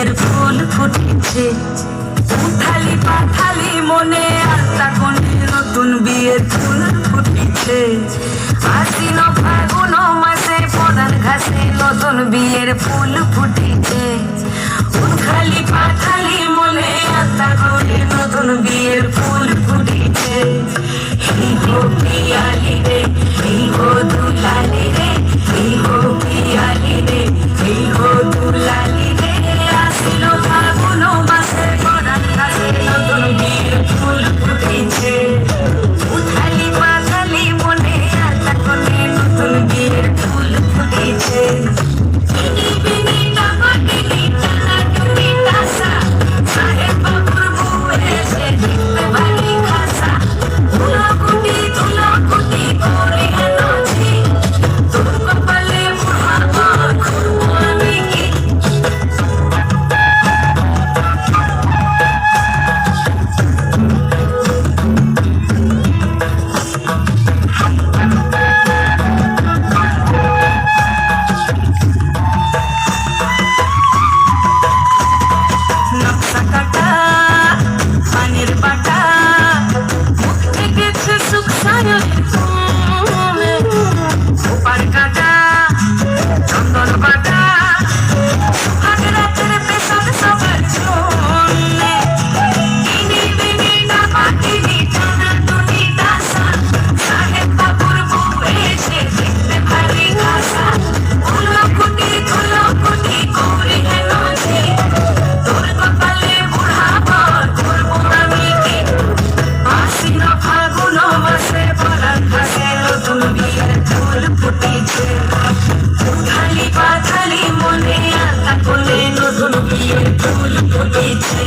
বিয়ের ফুল ফুটেছে। উথালি পাথালি মনে আত্মা কোণে নতুন বিয়ের ফুল ফুটেছে। আশ্বিন ফাগুন মাসে প্রধান ঘাসে নতুন বিয়ের ফুল ফুটেছে। উথালি পাথালি মনে আত্মা কোণে নতুন বিয়ের ফুল ফুটেছে। এই গো পিয়ালি রে, এই গো দুলালি রে, এই গো পিয়ালি রে, এই গো দুলালি রে। আশ্বিন ফাগুন মাসে প্রধান ঘাসে নতুন বিয়ের ফুল ফুটেছে। উথালি পাথালি মনে আত্মা কোণে নতুন বিয়ের ফুল ফুটেছে। উথালি পাথালি মনে আত্মা কোণে নতুন বিয়ের ফুল ফুটেছে।